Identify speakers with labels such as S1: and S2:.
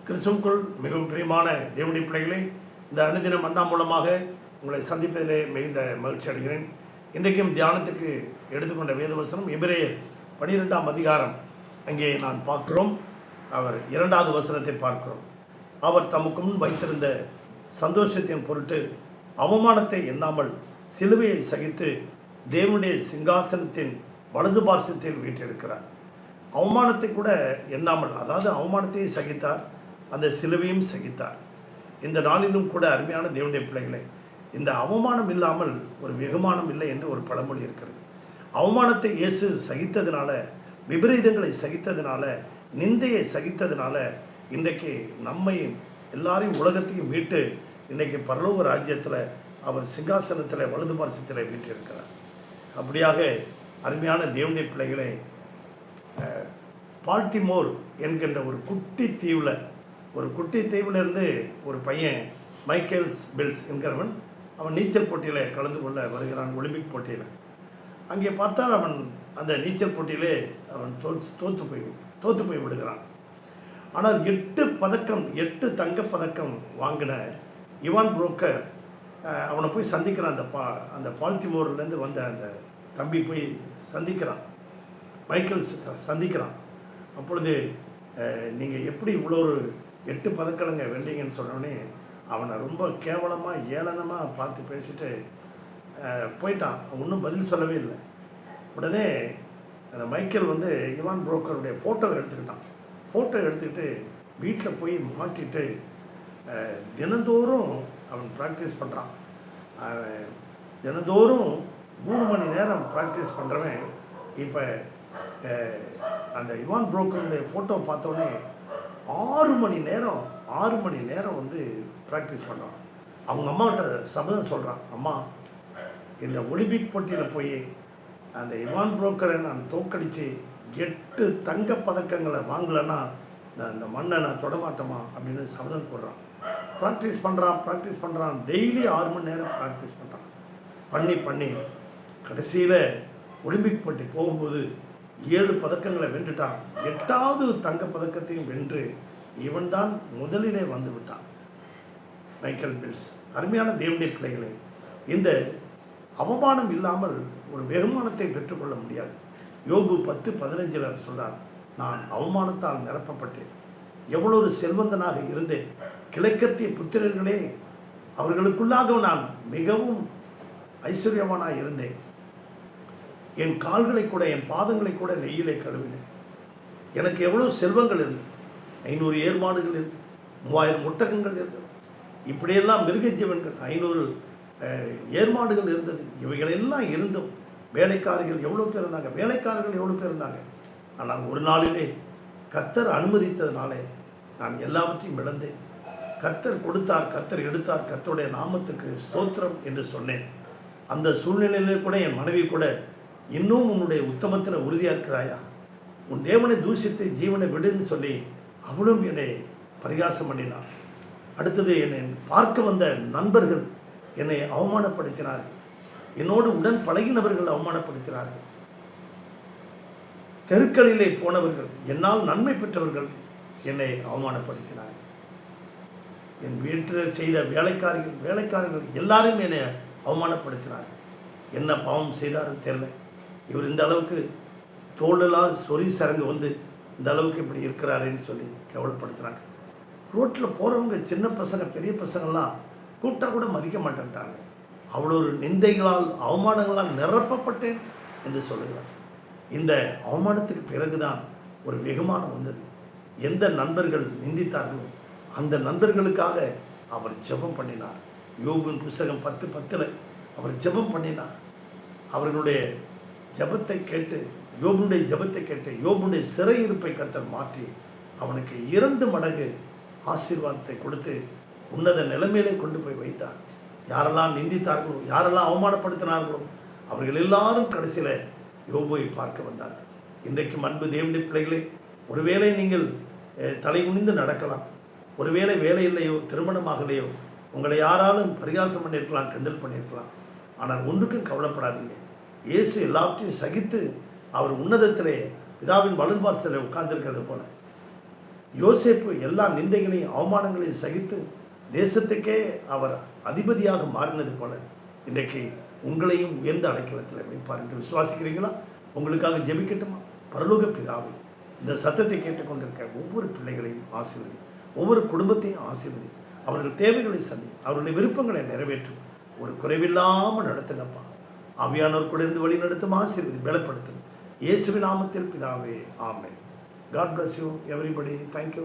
S1: கிறிஸ்துவுக்குள் மிகவும் பிரியமான தேவனுடைய பிள்ளைகளே, இந்த அனுதினம் அண்ணா மூலமாக உங்களை சந்திப்பதிலே மிகுந்த மகிழ்ச்சி அடைகிறேன். இன்றைக்கும் தியானத்துக்கு எடுத்துக்கொண்ட வேதவசனம் எபிரேயர் 12ஆம் அதிகாரம். அங்கே நான் பார்க்கிறோம், அவர் 2வது வசனத்தை பார்க்கிறோம். அவர் தமக்கு முன் வைத்திருந்த சந்தோஷத்தின் பொருட்டு அவமானத்தை எண்ணாமல் சிலுவையை சகித்து தேவனுடைய சிங்காசனத்தின் வலது பார்சத்தில் வீற்றிருக்கிறார். அவமானத்தை கூட எண்ணாமல், அதாவது அவமானத்தையும் சகித்தார், அந்த சிலுவையும் சகித்தார். இந்த நாளிலும் கூட அருமையான தேவனுடைய பிள்ளைகளை, இந்த அவமானம் இல்லாமல் ஒரு வெகுமானம் இல்லை என்று ஒரு பழமொழி இருக்கிறது. அவமானத்தை இயேசு சகித்ததினால, விபரீதங்களை சகித்ததினால, நிந்தையை சகித்ததினால இன்றைக்கு நம்மையும் எல்லாரையும் உலகத்தையும் மீட்டு இன்றைக்கு பரலோக ராஜ்யத்தில் அவர் சிங்காசனத்தில் வலது பார்சத்தில் வீட்டிருக்கிறார். அப்படியாக அருமையான தேவனுடைய பிள்ளைகளை, பால்டிமோர் என்கின்ற ஒரு குட்டி தீவிலிருந்து ஒரு பையன் மைக்கேல்ஸ் பெல்ஸ் என்கிறவன், அவன் நீச்சல் போட்டியில் கலந்து கொள்ள வருகிறான். ஒலிம்பிக் போட்டியில் அங்கே பார்த்தால் அவன் அந்த நீச்சல் போட்டியிலே அவன் தோற்று போய் விடுகிறான். ஆனால் 8 தங்கப்பதக்கம் வாங்கின இவான் புரோக்கர் அவனை போய் சந்திக்கிறான். அந்த பால்டிமோர்லேருந்து வந்த அந்த தம்பி போய் சந்திக்கிறான், மைக்கேல்ஸ் சந்திக்கிறான். அப்பொழுது நீங்கள் எப்படி இவ்வளோ ஒரு 8 பதக்கங்களை வென்றீங்கன்னு சொன்னோடனே அவனை ரொம்ப கேவலமாக ஏளனமாக பார்த்து பேசிட்டு போயிட்டான். ஒன்றும் பதில் சொல்லவே இல்லை. உடனே அந்த மைக்கேல் இவான் புரோக்கருடைய ஃபோட்டோவை எடுத்துக்கிட்டான். ஃபோட்டோ எடுத்துக்கிட்டு வீட்டில் போய் மாட்டிட்டு தினந்தோறும் அவன் ப்ராக்டிஸ் பண்ணுறான். தினந்தோறும் 3 மணி நேரம் ப்ராக்டிஸ் பண்ணுறவன் இப்போ அந்த இவான் புரோக்கருடைய ஃபோட்டோ பார்த்தோன்னே 6 மணி நேரம் ப்ராக்டிஸ் பண்ணுறான். அவங்க அம்மாக்கிட்ட சபதம் சொல்கிறான், அம்மா, இந்த ஒலிம்பிக் போட்டியில் போய் அந்த இவான் புரோக்கரை நான் தோக்கடித்து 8 தங்கப்பதக்கங்களை வாங்கலைன்னா இந்த மண்ணை நான் தொடமாட்டோமா அப்படின்னு சபதம் போடுறான். ப்ராக்டிஸ் பண்ணுறான். டெய்லி 6 மணி நேரம் ப்ராக்டிஸ் பண்ணுறான். பண்ணி கடைசியில் ஒலிம்பிக் போட்டி போகும்போது 7 பதக்கங்களை வென்றுட்டான். 8வது தங்கப்பதக்கத்தையும் வென்று இவன் தான் முதலிலே வந்து விட்டான், மைக்கேல் பெல்ஸ். அருமையான தேவனுடைய பிள்ளைகளை, இந்த அவமானம் இல்லாமல் ஒரு வெகுமானத்தை பெற்றுக்கொள்ள முடியாது. யோபு 10:15 சொல்றார், நான் அவமானத்தால் நிரப்பப்பட்டேன், எவ்வளவு செல்வந்தனாக இருந்தேன், கிழக்கத்திய புத்திரர்களே அவர்களுக்குள்ளாக நான் மிகவும் ஐஸ்வர்யவானாக இருந்தேன். என் கால்களை கூட, என் பாதங்களை கூட நெய்யிலே கழுவினேன். எனக்கு எவ்வளோ செல்வங்கள் இருந்தது, 500 ஏர்மாடுகள் இருந்தது, 3000 ஒட்டகங்கள் இருந்தது, இப்படியெல்லாம் மிருக ஜீவன்கள் 500 ஏர்மாடுகள் இருந்தது. இவைகளெல்லாம் இருந்தும் வேலைக்காரர்கள் எவ்வளோ பேர் இருந்தாங்க. ஆனால் ஒரு நாளிலே கர்த்தர் அனுமதித்ததினாலே நான் எல்லாவற்றையும் இழந்தேன். கர்த்தர் கொடுத்தார், கர்த்தர் எடுத்தார், கர்த்தருடைய நாமத்துக்கு ஸ்தோத்திரம் என்று சொன்னேன். அந்த சூழ்நிலையிலே கூட என் மனைவி கூட, இன்னும் உன்னுடைய உத்தமத்தில் உறுதியாக இருக்கிறாயா, உன் தேவனை தூஷித்து ஜீவனை விடுன்னு சொல்லி அவளும் என்னை பரிகாசம் பண்ணினான். அடுத்தது, என்னை பார்க்க வந்த நண்பர்கள் என்னை அவமானப்படுத்தினார்கள். என்னோடு உடன் பழகினவர்கள் அவமானப்படுத்தினார்கள். தெருக்களிலே போனவர்கள், என்னால் நன்மை பெற்றவர்கள் என்னை அவமானப்படுத்தினார்கள். என் வீட்டில் செய்த வேலைக்காரர்கள் எல்லாரும் என்னை அவமானப்படுத்தினார்கள். என்ன பாவம் செய்தாருன்னு தெரியல, இவர் இந்த அளவுக்கு தோளெல்லாம் சொறி சரங்கு இந்த அளவுக்கு இப்படி இருக்கிறாருன்னு சொல்லி கேவலப்படுத்துகிறாங்க. ரோட்டில் போகிறவங்க, சின்ன பசங்க பெரிய பசங்கள்லாம் கூப்பிட்டா கூட மதிக்க மாட்டேன்ட்டாங்க. அவ்வளோ ஒரு நிந்தைகளால் அவமானங்களால் நிரப்பப்பட்டேன் என்று சொல்லுகிறார். இந்த அவமானத்துக்கு பிறகுதான் ஒரு வெகுமானம் வந்தது. எந்த நண்பர்கள் நிந்தித்தார்களோ அந்த நண்பர்களுக்காக அவர் ஜெபம் பண்ணினார். யோபின் புஸ்தகம் 10:10 அவர் ஜெபம் பண்ணினார். அவர்களுடைய ஜெபத்தை கேட்டு, யோபுடைய ஜெபத்தை கேட்டு, யோபுடைய சிறையிருப்பை கர்த்தர் மாற்றி அவனுக்கு 2 மடங்கு ஆசீர்வாதத்தை கொடுத்து உன்னத நிலைமையிலே கொண்டு போய் வைத்தார். யாரெல்லாம் நிந்தித்தார்களோ, யாரெல்லாம் அவமானப்படுத்தினார்களோ அவர்கள் எல்லாரும் கடைசியில் யோபுவை பார்க்க வந்தார்கள். இன்றைக்கும் அன்பு தேவனுடைய பிள்ளைகளே, ஒருவேளை நீங்கள் தலை குனிந்து நடக்கலாம், ஒருவேளை வேலை இல்லையோ, திருமணமாகலையோ, உங்களை யாராலும் பரிகாசம் பண்ணியிருக்கலாம், கிண்டல் பண்ணியிருக்கலாம். ஆனால் ஒன்றுக்கும் கவலைப்படாதீங்க. இயேசு எல்லாவற்றையும் சகித்து அவர் உன்னதத்திலே பிதாவின் வலது பார்சலில் உட்கார்ந்திருக்கிறது போல யோசேப்பு எல்லா நிந்தைகளையும் அவமானங்களையும் சகித்து தேசத்துக்கே அவர் அதிபதியாக மாறினது போல இன்றைக்கு உங்களையும் உயர்ந்த அடைக்கலத்தில் வைப்பார் என்று விசுவாசிக்கிறீங்களா? உங்களுக்காக ஜெபிக்கட்டுமா? பரலோக பிதாவே, இந்த சத்தத்தை கேட்டுக்கொண்டிருக்க ஒவ்வொரு பிள்ளைகளையும் ஆசீர்வதி, ஒவ்வொரு குடும்பத்தையும் ஆசீர்வதி, அவர்கள் தேவைகளை சந்தி, அவருடைய விருப்பங்களை நிறைவேற்றும், ஒரு குறைவில்லாமல் நடத்துங்கப்பா. ஆவியானவர் கூட இருந்து வழி நடத்தும், ஆசீர்வதி, பலப்படுத்தும். இயேசுவின் நாமத்தில் பிதாவே, ஆமென். God bless you everybody. Thank you.